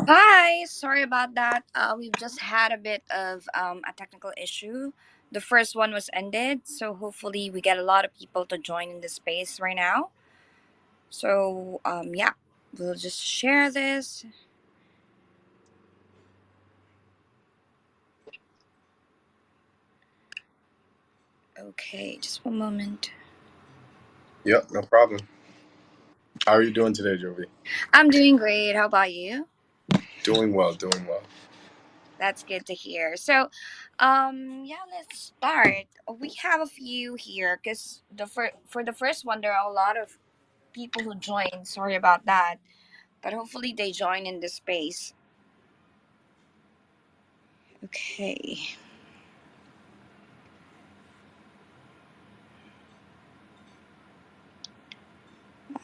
Hi, sorry about that. We've just had a bit of a technical issue. The first one was ended, so hopefully we get a lot of people to join in this space right now. So yeah, we'll just share this. Okay, just one moment. Yep, no problem. How are you doing today, Jovi? I'm doing great. How about you? Doing well, doing well. That's good to hear. So, yeah, let's start. We have a few here because for the first one, there are a lot of people who joined. Sorry about that, but hopefully they join in this space. Okay.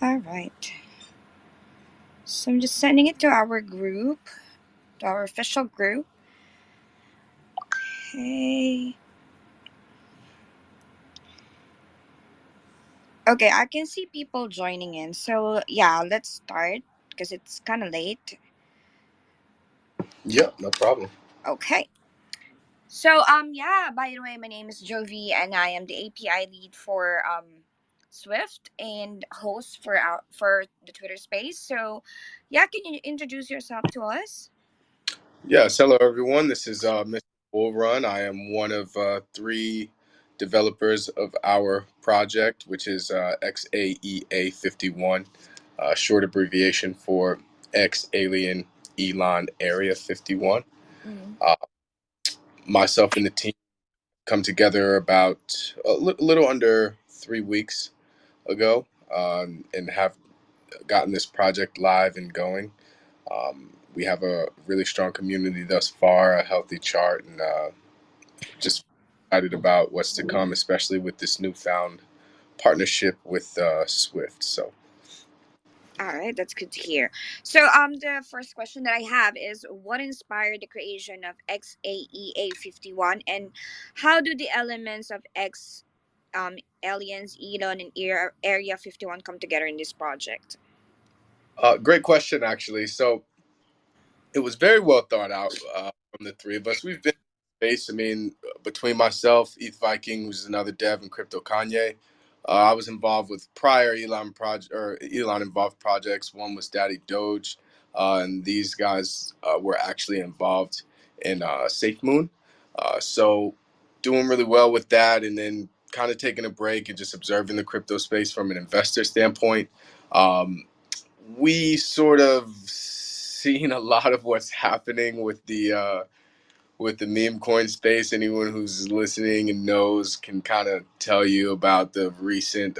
All right. So I'm just sending it to our group, to our official group. Okay. Okay, I can see people joining in. So yeah, let's start because it's kind of late. Yep, no problem. Okay. So yeah, by the way, my name is Jovi and I am the API lead for Swift and host for the Twitter space. So yeah, can you introduce yourself to us? Yes, hello everyone. This is Mr. Bull Run. I am one of three developers of our project, which is XAEA51, short abbreviation for X Alien Elon Area 51. Mm. Uh, Myself and the team come together about a little under 3 weeks ago, and have gotten this project live and going. We have a really strong community thus far, a healthy chart, and just excited about what's to come, especially with this newfound partnership with Swift. So, All right, that's good to hear. So, the first question that I have is, what inspired the creation of XAEA51, and how do the elements of Aliens, Elon, and Area 51 come together in this project? great question, actually. So, it was very well thought out from the three of us. We've been in space. I mean, between myself, ETH Viking, who's another dev, and Crypto Kanye, I was involved with prior Elon involved projects. One was Daddy Doge, and these guys were actually involved in Safe Moon. So, doing really well with that, and then kind of taking a break and just observing the crypto space from an investor standpoint. Um, we sort of seen a lot of what's happening with the meme coin space. Anyone who's listening and knows can kind of tell you about the recent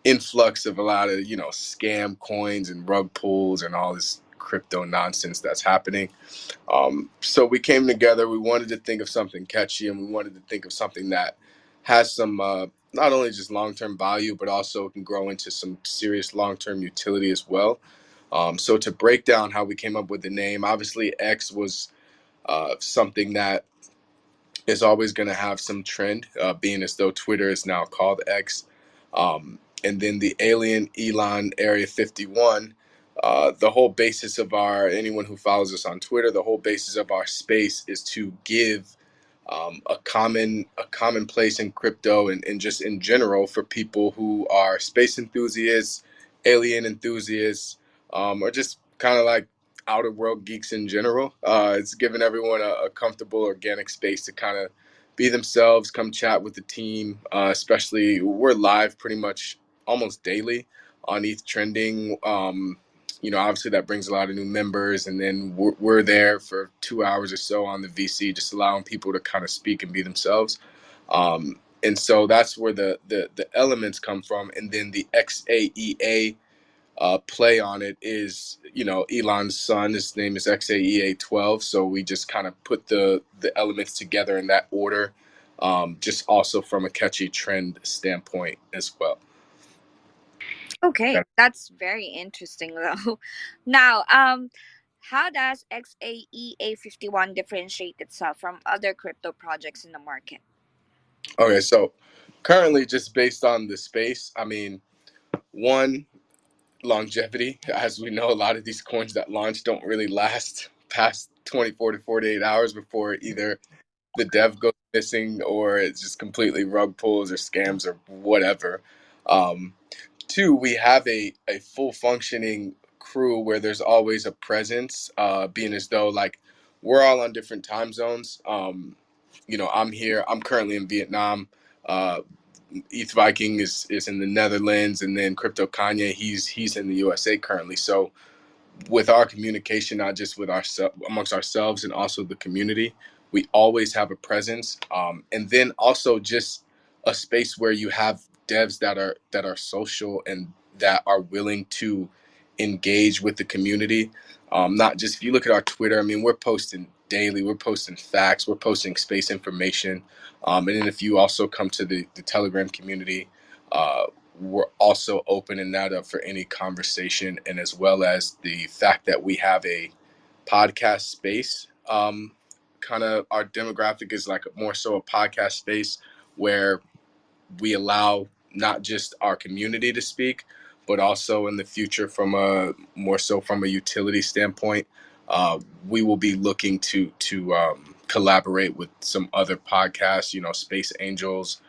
influx of a lot of scam coins and rug pulls and all this crypto nonsense that's happening. So we came together. We wanted to think of something catchy, and we wanted to think of something that has some not only just long term value, but also can grow into some serious long term utility as well. So to break down how we came up with the name, obviously X was something that is always going to have some trend, being as though Twitter is now called X. And then the Alien Elon Area 51, the whole basis of anyone who follows us on Twitter, the whole basis of our space is to give a common place in crypto and just in general for people who are space enthusiasts, alien enthusiasts, or just kind of like outer world geeks in general. It's given everyone a comfortable, organic space to kind of be themselves, come chat with the team. Especially, we're live pretty much almost daily on ETH Trending. Obviously that brings a lot of new members, and then we're there for 2 hours or so on the VC, just allowing people to kind of speak and be themselves. And so that's where the elements come from, and then the XAEA play on it is, Elon's son. His name is XAEA12. So we just kind of put the elements together in that order, just also from a catchy trend standpoint as well. Okay, that's very interesting though. Now, how does XAEA51 differentiate itself from other crypto projects in the market? Okay, so currently, just based on the space, I mean, one, longevity. As we know, a lot of these coins that launch don't really last past 24 to 48 hours before either the dev goes missing or it's just completely rug pulls or scams or whatever. Um, Two, we have a full functioning crew where there's always a presence, being as though like we're all on different time zones. I'm here. I'm currently in Vietnam. Uh, ETH Viking is in the Netherlands, and then Crypto Kanye, he's in the USA currently. So with our communication, not just with amongst ourselves and also the community, we always have a presence, and then also just a space where you have devs that are social and that are willing to engage with the community. Not just, if you look at our Twitter, I mean, we're posting daily, we're posting facts, we're posting space information, and then if you also come to the Telegram community, uh, we're also opening that up for any conversation, and as well as the fact that we have a podcast space. Kind of our demographic is like more so a podcast space where we allow not just our community to speak, but also in the future, from a more so from a utility standpoint, we will be looking to collaborate with some other podcasts. Space Angels,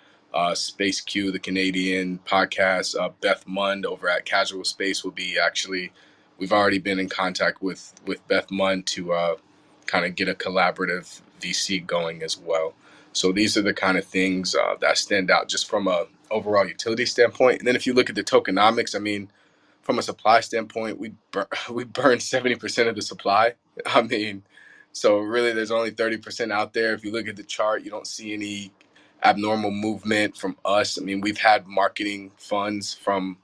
Space Q, the Canadian podcast. Beth Mund over at Casual Space will be actually. We've already been in contact with Beth Mund to kind of get a collaborative VC going as well. So these are the kind of things that stand out just from a overall utility standpoint. And then if you look at the tokenomics, I mean, from a supply standpoint, we burn 70% of the supply. I mean, so really there's only 30% out there. If you look at the chart, you don't see any abnormal movement from us. I mean, we've had marketing funds from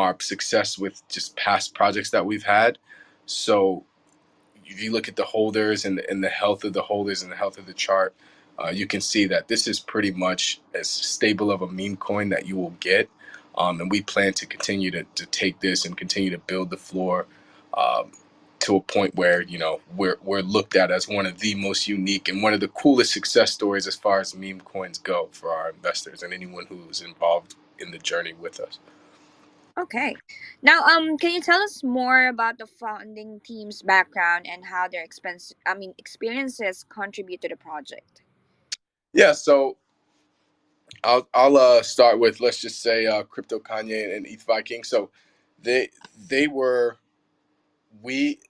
our success with just past projects that we've had. So if you look at the holders and the health of the holders and the health of the chart, you can see that this is pretty much as stable of a meme coin that you will get. And we plan to continue to take this and continue to build the floor, um, to a point where we're looked at as one of the most unique and one of the coolest success stories as far as meme coins go for our investors and anyone who's involved in the journey with us. Okay. Now, can you tell us more about the founding team's background and how their experiences contribute to the project? Yeah, so I'll start with, let's just say, Crypto Kanye and ETH Viking. So they they were we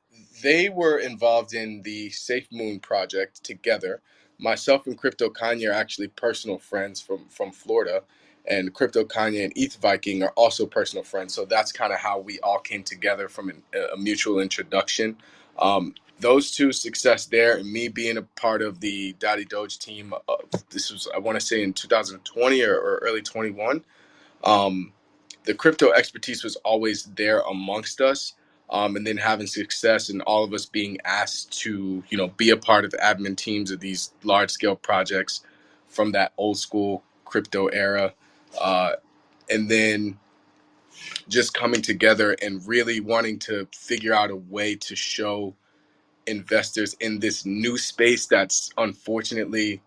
they were involved in the Safe Moon project together. Myself and Crypto Kanye are actually personal friends from Florida, and Crypto Kanye and ETH Viking are also personal friends. So that's kind of how we all came together from a mutual introduction. Those two success there, and me being a part of the Daddy Doge team. This was, I want to say, in 2020 or early 21. um, the crypto expertise was always there amongst us, and then having success and all of us being asked to be a part of admin teams of these large scale projects from that old school crypto era, uh, and then just coming together and really wanting to figure out a way to show investors in this new space that's unfortunately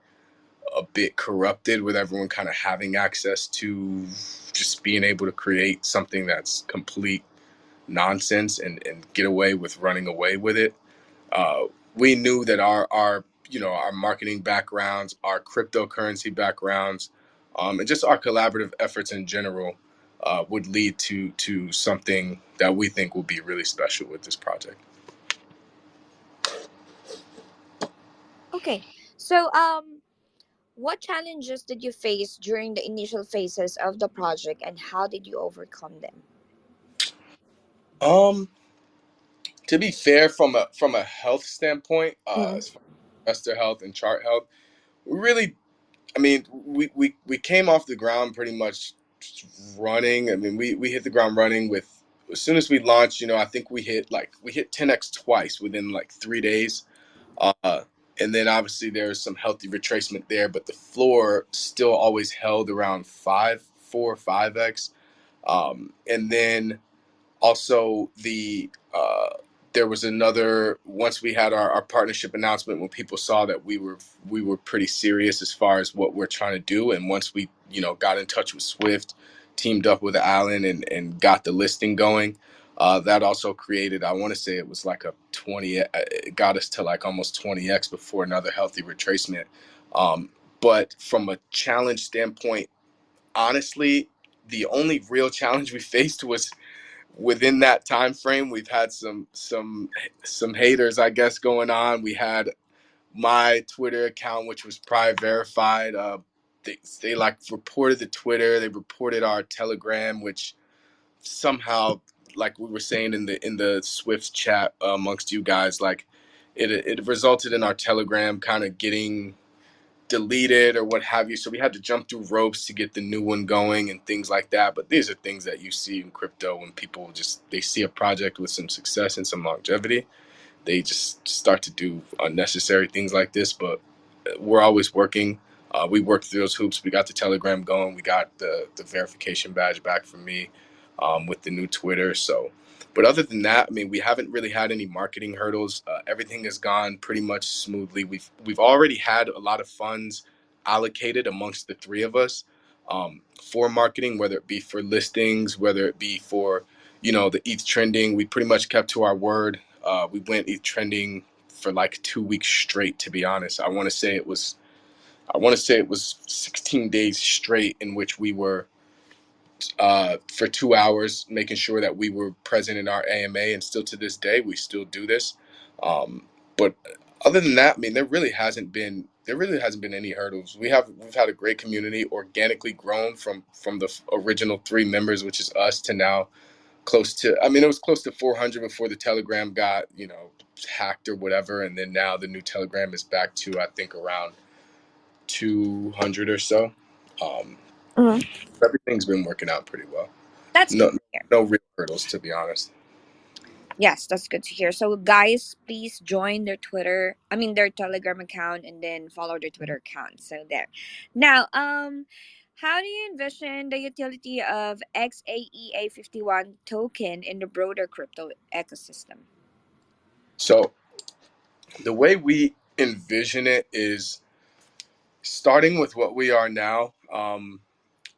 a bit corrupted, with everyone kind of having access to just being able to create something that's complete nonsense and get away with running away with it. Uh, we knew that our marketing backgrounds, our cryptocurrency backgrounds, and just our collaborative efforts in general would lead to something that we think will be really special with this project. Okay. So, what challenges did you face during the initial phases of the project, and how did you overcome them? Um, to be fair, from a health standpoint, Mm. as far as investor health and chart health, we really, I mean, we came off the ground pretty much running. I mean, we hit the ground running with, as soon as we launched. I think we hit 10x twice within like 3 days. Uh, and then obviously there's some healthy retracement there, but the floor still always held around 5x. And then also there was another, once we had our partnership announcement, when people saw that we were pretty serious as far as what we're trying to do, and once we got in touch with Swift teamed up with Alan and got the listing going. That also created, I want to say it was like a 20, it got us to like almost 20x before another healthy retracement. But from a challenge standpoint, honestly, the only real challenge we faced was within that time frame. We've had some haters, I guess, going on. We had my Twitter account, which was private verified. They like reported the Twitter, they reported our Telegram, which somehow, like we were saying in the Swift chat amongst you guys, like it resulted in our Telegram kind of getting deleted or what have you. So we had to jump through ropes to get the new one going and things like that. But these are things that you see in crypto when people just they see a project with some success and some longevity, they just start to do unnecessary things like this. But we're always working. We worked through those hoops. We got the Telegram going. We got the verification badge back from me with the new Twitter. So, but other than that, I mean, we haven't really had any marketing hurdles. Everything has gone pretty much smoothly. We've already had a lot of funds allocated amongst the three of us for marketing, whether it be for listings, whether it be for the ETH trending. We pretty much kept to our word. We went ETH trending for like 2 weeks straight. To be honest, I want to say it was 16 days straight in which we were for 2 hours making sure that we were present in our AMA, and still to this day we still do this. But other than that, I mean, there really hasn't been any hurdles. We've had a great community, organically grown from the original 3 members, which is us, to now close to, I mean, it was close to 400 before the Telegram got hacked or whatever, and then now the new Telegram is back to, I think, around 200 or so. Um, Mhm. Everything's been working out pretty well. That's good No, to hear. no real hurdles, to be honest. Yes, that's good to hear. So, guys, please join their their Telegram account, and then follow their Twitter account. So there. Now, how do you envision the utility of XAEA51 token in the broader crypto ecosystem? So the way we envision it is starting with what we are now.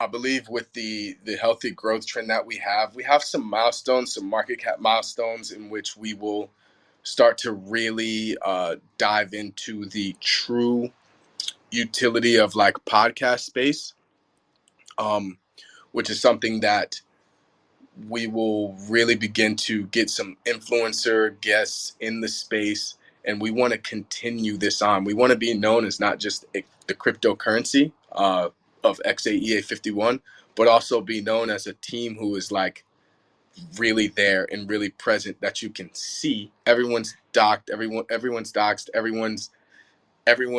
I believe with the healthy growth trend that we have some milestones, some market cap milestones in which we will start to really dive into the true utility of like podcast space, um, which is something that we will really begin to get some influencer guests in the space. And we want to continue this on. We want to be known as not just the cryptocurrency of XAEA51, but also be known as a team who is like really there and really present, that you can see. Everyone's docked, everyone's doxed, everyone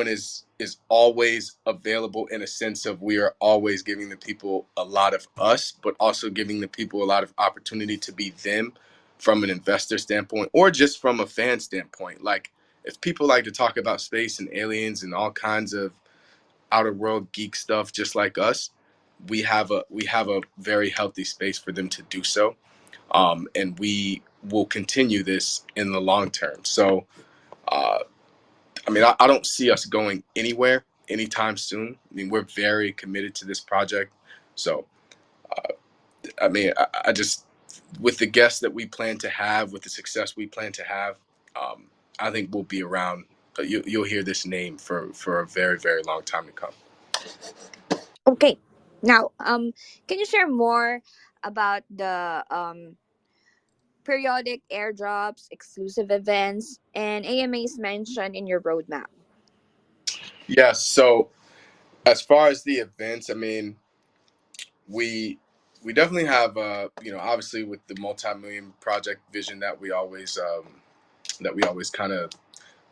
is always available, in a sense of we are always giving the people a lot of us, but also giving the people a lot of opportunity to be them, from an investor standpoint or just from a fan standpoint. Like, if people like to talk about space and aliens and all kinds of outer world geek stuff just like us, we have a very healthy space for them to do so. And we will continue this in the long term. So uh, I mean, I don't see us going anywhere anytime soon. I mean, we're very committed to this project. So, I mean, I just, with the guests that we plan to have, with the success we plan to have, um, I think we'll be around. You'll hear this name for a very, very long time to come. Okay. Now, can you share more about the periodic airdrops, exclusive events, and AMAs mentioned in your roadmap? Yes. So, as far as the events, I mean, we we definitely have, obviously with the multi-million project vision that we always kind of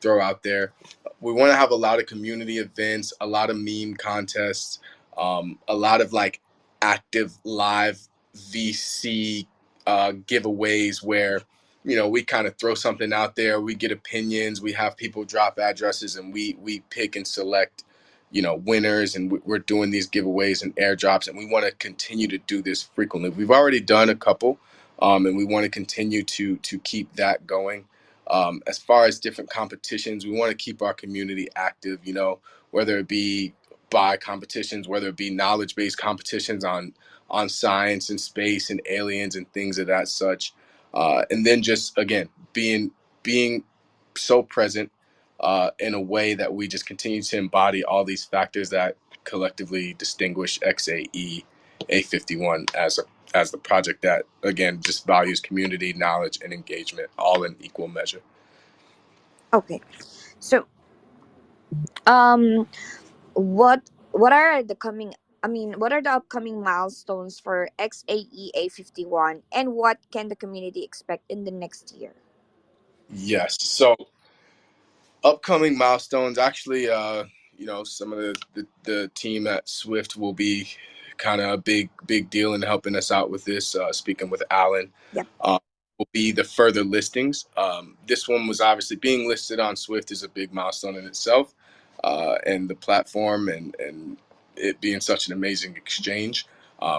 throw out there. We want to have a lot of community events, a lot of meme contests, a lot of like active live VC giveaways where we kind of throw something out there, we get opinions, we have people drop addresses, and we pick and select winners, and we're doing these giveaways and airdrops, and we want to continue to do this frequently. We've already done a couple, and we want to continue to keep that going. As far as different competitions, we want to keep our community active, whether it be by competitions, whether it be knowledge-based competitions on on science and space and aliens and things of that such. And then just again being so present in a way that we just continue to embody all these factors that collectively distinguish XAEA51 as the project that again just values community, knowledge, and engagement all in equal measure. Okay. So, um, what are the coming? I mean, what are the upcoming milestones for XAEA51, and what can the community expect in the next year? Yes. So upcoming milestones, actually, some of the team at Swift will be kind of a big deal in helping us out with this. Speaking with Alan, Yep. will be the further listings. This one was obviously being listed on Swift is a big milestone in itself, and the platform and it being such an amazing exchange.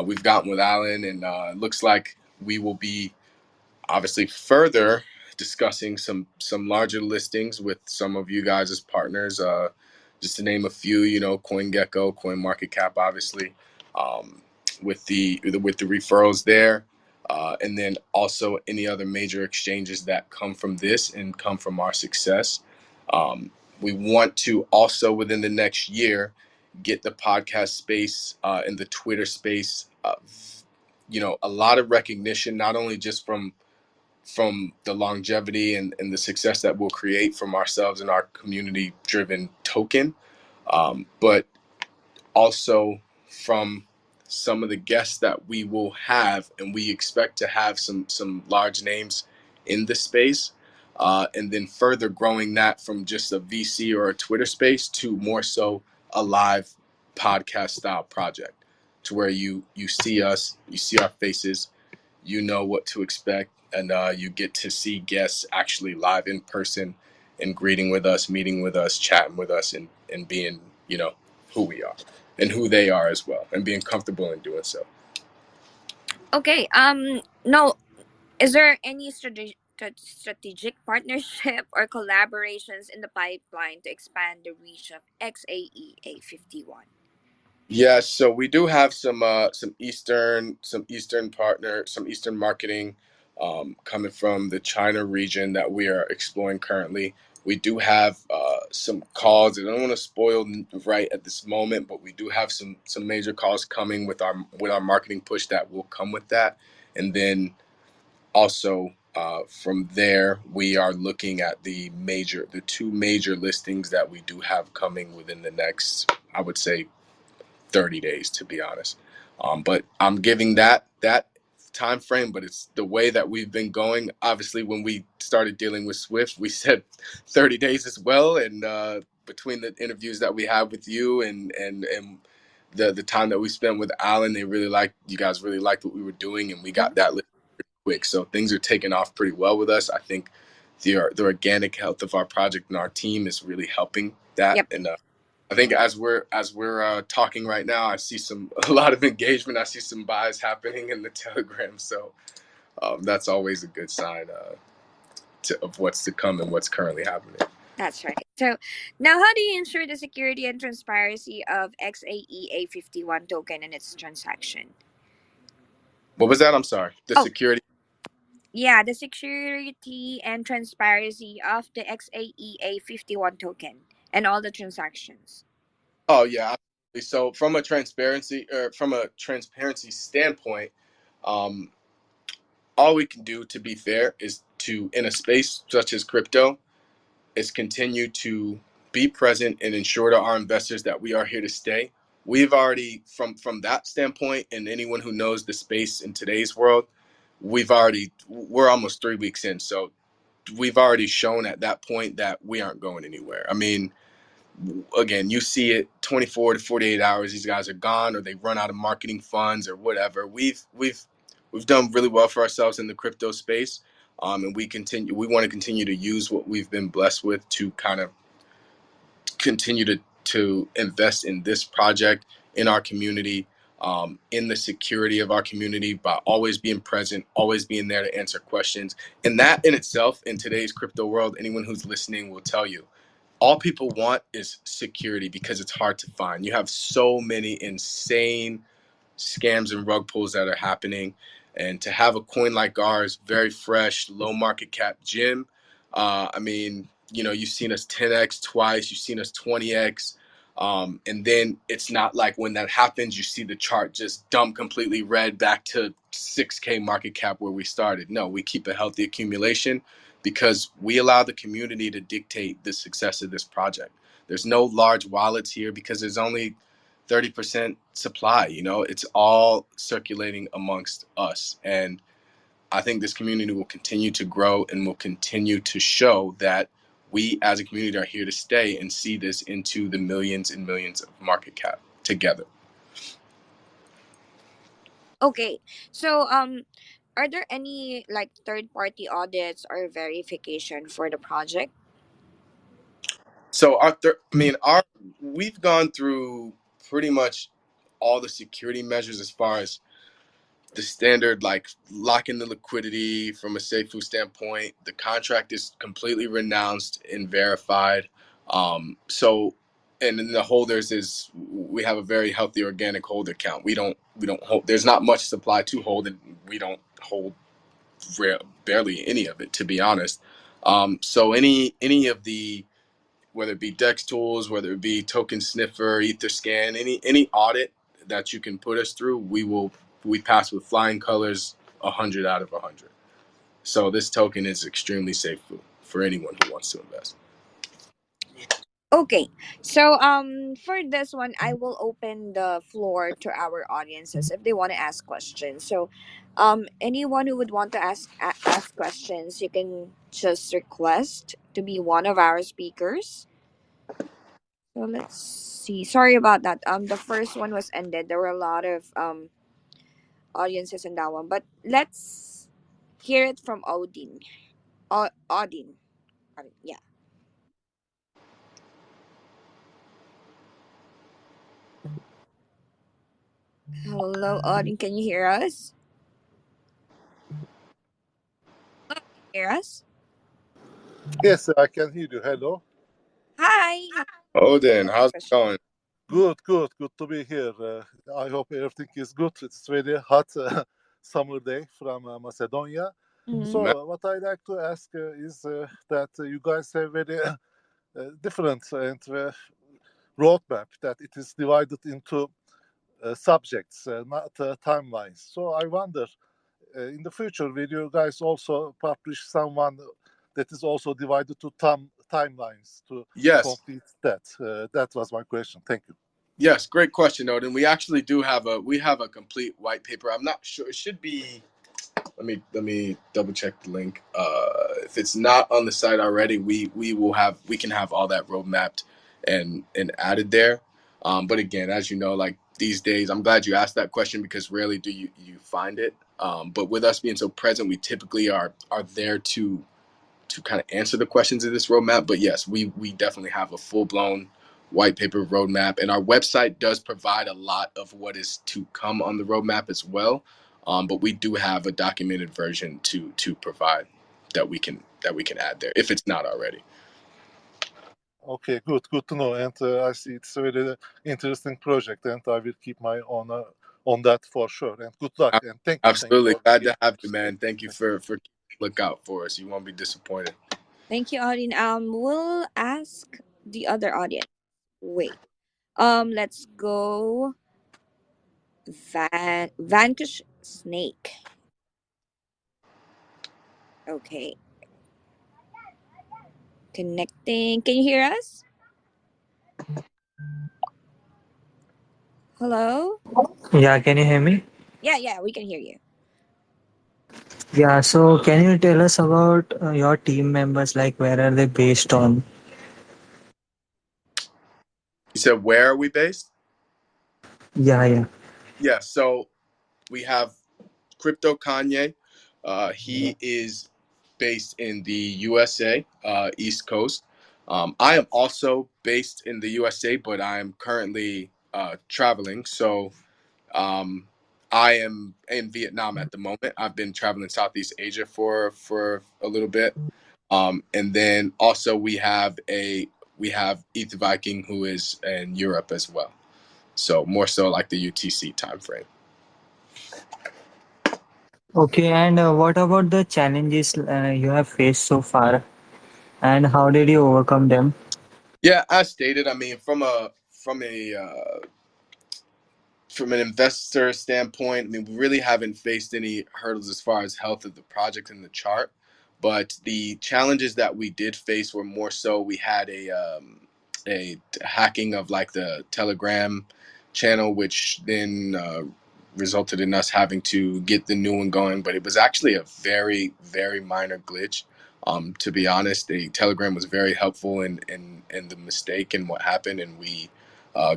We've gotten with Alan, and it looks like we will be obviously further discussing some larger listings with some of you guys as partners. Just to name a few, CoinGecko, CoinMarketCap, obviously, um, with the referrals there, and then also any other major exchanges that come from this and come from our success. We want to also within the next year get the podcast space and the Twitter space. A lot of recognition, not only just from the longevity and the success that we'll create from ourselves and our community driven token, but also from some of the guests that we will have, and we expect to have some large names in the space, and then further growing that from just a VC or a Twitter space to more so a live podcast style project, to where you see us, you see our faces, you know what to expect, and you get to see guests actually live in person and greeting with us, meeting with us, chatting with us, and being, who we are and who they are as well, and being comfortable in doing so. Okay. No. Is there any strategic partnership or collaborations in the pipeline to expand the reach of XAEA51? Yeah, so we do have some Eastern marketing coming from the China region that we are exploring currently. We do have some calls. I don't want to spoil right at this moment, but we do have some major calls coming with our marketing push that will come with that, and then also from there we are looking at the two major listings that we do have coming within the next, I would say, 30 days, to be honest. But I'm giving that time frame, but it's the way that we've been going. Obviously, when we started dealing with Swift, we said 30 days as well. And between the interviews that we have with you and the time that we spent with Alan, you guys really liked what we were doing, and we got that pretty quick. So things are taking off pretty well with us. I think the organic health of our project and our team is really helping that. Yep. And I think as we're talking right now, I see a lot of engagement. I see some buys happening in the Telegram, so that's always a good sign of what's to come and what's currently happening. That's right. So, now how do you ensure the security and transparency of XAEA51 token and its transaction? What was that? I'm sorry. The Oh, security. yeah, the security and transparency of the XAEA51 token and all the transactions. Oh yeah. Absolutely. So from a transparency standpoint, um, all we can do, to be fair, is to, in a space such as crypto, is continue to be present and ensure to our investors that we are here to stay. We've already, from that standpoint, and anyone who knows the space in today's world, we're almost 3 weeks in, so we've already shown at that point that we aren't going anywhere. I mean, again, you see it 24 to 48 hours, these guys are gone, or they run out of marketing funds or whatever. We've done really well for ourselves in the crypto space, and we want to continue to use what we've been blessed with to kind of continue to invest in this project, in our community, in the security of our community, by always being present, always being there to answer questions. And that in itself, in today's crypto world, anyone who's listening will tell you, all people want is security, because it's hard to find. You have so many insane scams and rug pulls that are happening. And to have a coin like ours, very fresh, low market cap gem. I mean, you know, you've seen us 10x twice, you've seen us 20x. And then it's not like when that happens, you see the chart just dump completely red back to 6K market cap where we started. No, we keep a healthy accumulation because we allow the community to dictate the success of this project. There's no large wallets here because there's only 30% supply. You know, it's all circulating amongst us. And I think this community will continue to grow and will continue to show that we as a community are here to stay and see this into the millions and millions of market cap together. Okay. So are there any like third party audits or verification for the project? So we've gone through pretty much all the security measures as far as the standard, like locking the liquidity from a SafeFu standpoint. The contract is completely renounced and verified. So, and then the holders is we have a very healthy organic holder count. We don't hold. There's not much supply to hold, and we don't hold barely any of it, to be honest. So any of the, whether it be Dex tools, whether it be Token Sniffer, Etherscan, any audit that you can put us through, we pass with flying colors, 100 out of 100. So this token is extremely safe for anyone who wants to invest. Okay. So for this one I will open the floor to our audiences if they want to ask questions. So anyone who would want to ask questions, you can just request to be one of our speakers. So let's see. Sorry about that. The first one was ended. There were a lot of audiences in that one, but let's hear it from Odin. Odin. Yeah. Hello, Odin. Can you hear us? Hello, can you hear us? Yes, I can hear you. Hello. Hi. Odin, how's it going? Good to be here. I hope everything is good. It's very hot summer day from Macedonia. Mhm. So, what I like to ask is that you guys have very different and roadmap that it is divided into subjects, not timelines. So, I wonder in the future, will you guys also publish someone that is also divided to timelines to Yes. complete that? That was my question. Thank you. Yes, great question, Odin. We actually do have a complete white paper. I'm not sure. It should be. Let me double check the link. If it's not on the site already, we can have all that road mapped and added there. But again, as you know, like these days, I'm glad you asked that question because rarely do you find it. But with us being so present, we typically are there to kind of answer the questions of this roadmap. But yes, we definitely have a full blown white paper roadmap, and our website does provide a lot of what is to come on the roadmap as well. But we do have a documented version to provide that we can add there if it's not already. Okay, good to know. And I see it's a very interesting project, and I will keep my eye on that for sure. And good luck. And thank you. Absolutely For glad to have you, man. Thank you for look out for us. You won't be disappointed. Thank you, Odin. We'll ask the other audience. Wait. Let's go. Vanquish Snake. Okay. Connecting. Can you hear us? Hello? Yeah, can you hear me? Yeah, we can hear you. Yeah, so can you tell us about your team members? Like, where are they based on? You said where are we based? Yeah. Yeah, so we have Crypto Kanye. He is based in the USA, East Coast. I am also based in the USA, but I am currently traveling. So I am in Vietnam at the moment. I've been traveling Southeast Asia for a little bit. And then also we have Ether Viking who is in Europe as well. So more so like the UTC time frame. Okay, and what about the challenges you have faced so far, and how did you overcome them? Yeah, as stated, I mean, from an investor standpoint, I mean, we really haven't faced any hurdles as far as health of the project and the chart. But the challenges that we did face were more so we had a hacking of like the Telegram channel, which then resulted in us having to get the new one going. But it was actually a very, very minor glitch. To be honest, the Telegram was very helpful in the mistake and what happened, and we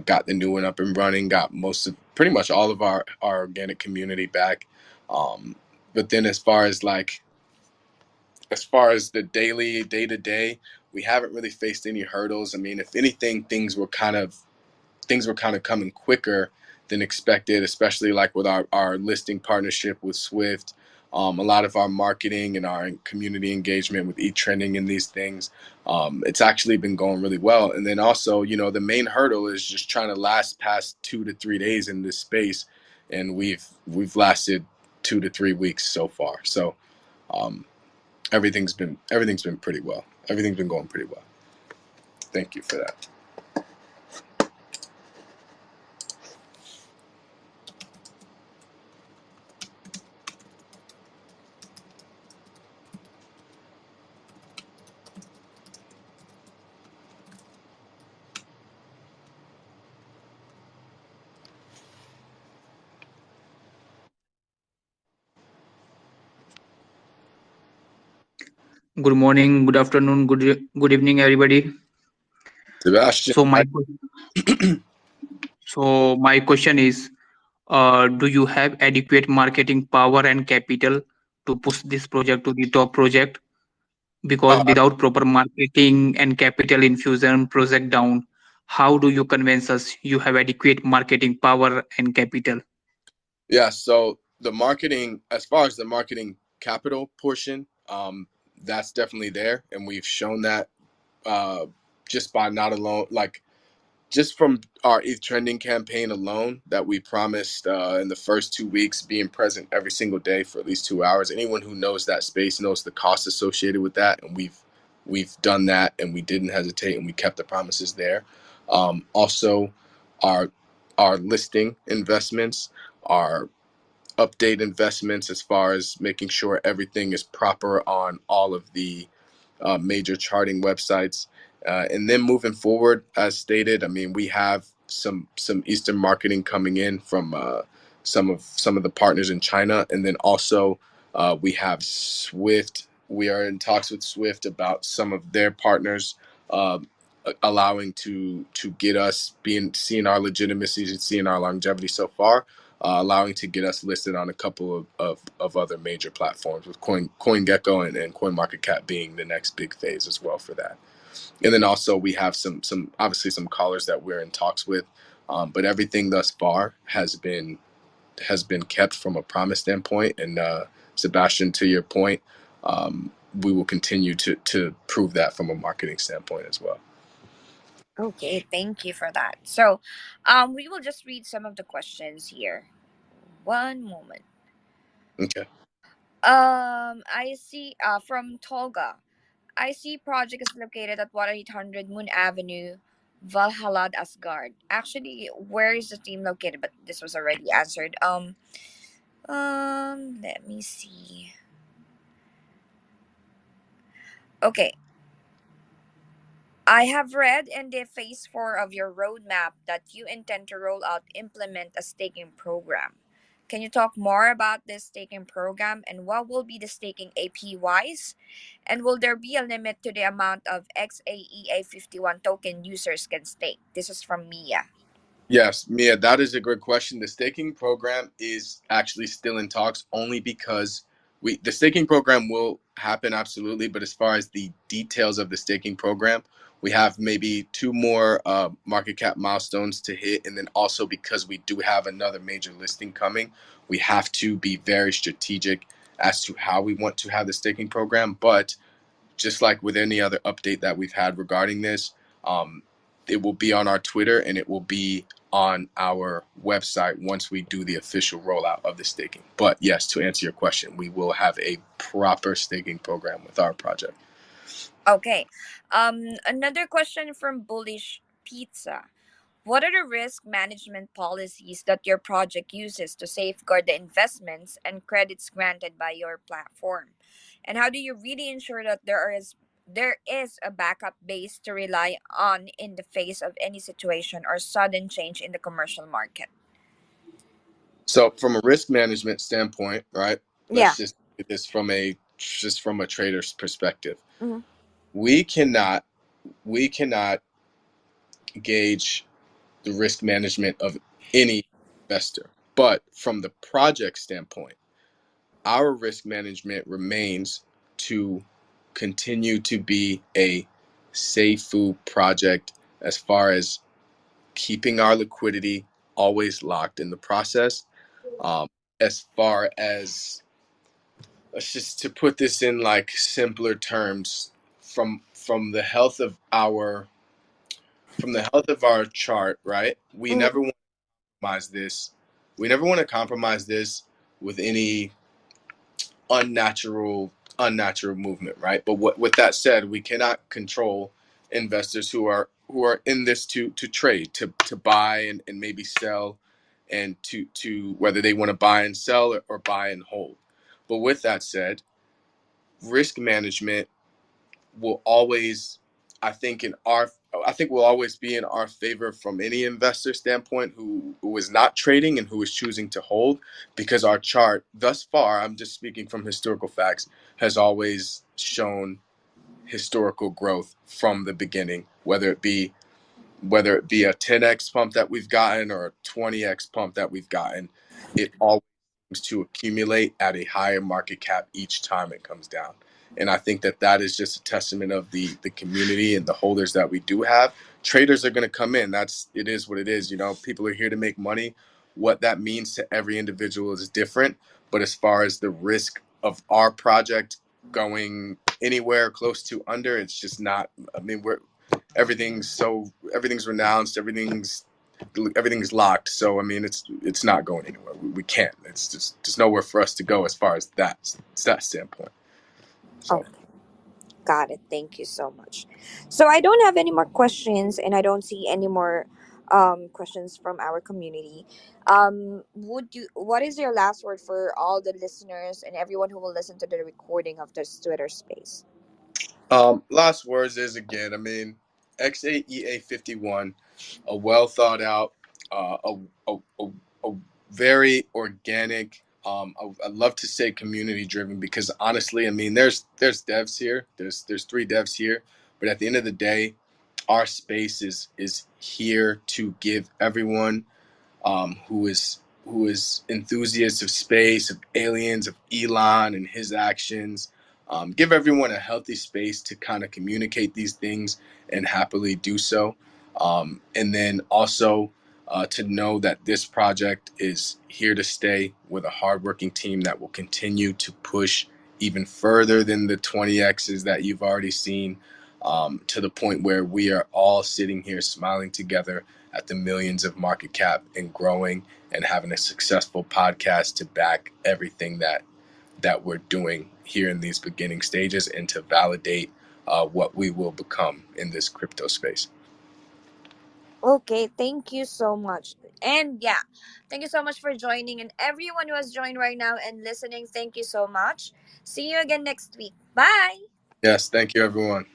got the new one up and running, got pretty much all of our organic community back. But then as far as the daily day to day, we haven't really faced any hurdles. I mean, if anything, things were kind of coming quicker than expected, especially like with our listing partnership with Swift. A lot of our marketing and our community engagement with e-trending and these things, it's actually been going really well. And then also, the main hurdle is just trying to last past 2 to 3 days in this space, and we've lasted 2 to 3 weeks so far. So um, everything's been pretty well. Everything's been going pretty well. Thank you for that. Good morning, good afternoon, good evening, everybody. Sebastian, So my my question is, do you have adequate marketing power and capital to push this project to the top project? Because uh, without proper marketing and capital infusion, project down. How do you convince us you have adequate marketing power and capital? Yeah, so the marketing, as far as the marketing capital portion, that's definitely there, and we've shown that uh, just by not alone, like just from our ETH trending campaign alone, that we promised in the first 2 weeks, being present every single day for at least 2 hours. Anyone who knows that space knows the cost associated with that, and we've done that, and we didn't hesitate, and we kept the promises there. Also, our our listing investments, our update investments as far as making sure everything is proper on all of the major charting websites. And then moving forward, as stated, I mean, we have some Eastern marketing coming in from some of the partners in China, and then also we have Swift. We are in talks with Swift about some of their partners. Uh, Allowing to get us seeing our legitimacy and seeing our longevity so far, allowing to get us listed on a couple of other major platforms, with CoinGecko and CoinMarketCap being the next big phase as well for that. And then also we have some obviously some callers that we're in talks with, but everything thus far has been kept from a promise standpoint. And Sebastian, to your point, we will continue to prove that from a marketing standpoint as well. Okay, thank you for that. So, we will just read some of the questions here. One moment. Okay. I see. From Tolga, I see project is located at 1800 Moon Avenue, Valhalla, Asgard. Actually, where is the team located? But this was already answered. Let me see. Okay, I have read in the phase 4 of your roadmap that you intend to roll out implement a staking program. Can you talk more about this staking program and what will be the staking APYs? And will there be a limit to the amount of XAEA51 token users can stake? This is from Mia. Yes, Mia, that is a great question. The staking program is actually still in talks, only because the staking program will happen absolutely, but as far as the details of the staking program, we have maybe two more market cap milestones to hit, and then also because we do have another major listing coming, we have to be very strategic as to how we want to have the staking program. But just like with any other update that we've had regarding this, it will be on our Twitter, and it will be on our website once we do the official rollout of the staking. But yes, to answer your question, we will have a proper staking program with our project. Okay. Another question from Bullish Pizza. What are the risk management policies that your project uses to safeguard the investments and credits granted by your platform? And how do you really ensure that there is a backup base to rely on in the face of any situation or sudden change in the commercial market? So from a risk management standpoint, right? Yeah. Let's just get this from a trader's perspective. Mm-hmm. We cannot gauge the risk management of any investor. But from the project standpoint, our risk management remains to continue to be a safe food project as far as keeping our liquidity always locked in the process. As far as, let's just to put this in like simpler terms, from the health of our chart, right? We Mm-hmm. never want to compromise this. We never want to compromise this with any unnatural movement, right? But with that said, we cannot control investors who are in this to trade, to buy and maybe sell, and to whether they want to buy and sell or buy and hold. But with that said, risk management will always, I think in our I think will always be in our favor from any investor standpoint who is not trading and who is choosing to hold, because our chart thus far, I'm just speaking from historical facts, has always shown historical growth from the beginning, whether it be a 10x pump that we've gotten or a 20x pump that we've gotten. It always seems to accumulate at a higher market cap each time it comes down. And I think that is just a testament of the community and the holders that we do have. Traders are going to come in. It is what it is. People are here to make money. What that means to every individual is different. But as far as the risk of our project going anywhere close to under, it's just not. I mean, everything's renounced, everything's locked. So I mean, it's not going anywhere. We can't. It's just nowhere for us to go as far as that standpoint. So. Okay. Got it. Thank you so much. So I don't have any more questions, and I don't see any more questions from our community. What is your last word for all the listeners and everyone who will listen to the recording of this Twitter space? Last words is, again, I mean, XAEA51, a well thought out, a very organic. I'd love to say community driven, because honestly, I mean, there's devs here. There's three devs here, but at the end of the day, our space is here to give everyone who is enthusiasts of space, of aliens, of Elon and his actions. Give everyone a healthy space to kind of communicate these things and happily do so. And then also to know that this project is here to stay with a hardworking team that will continue to push even further than the 20Xs that you've already seen, to the point where we are all sitting here smiling together at the millions of market cap and growing, and having a successful podcast to back everything that we're doing here in these beginning stages, and to validate what we will become in this crypto space. Okay, thank you so much. And yeah, thank you so much for joining. And everyone who has joined right now and listening, thank you so much. See you again next week. Bye. Yes, thank you, everyone.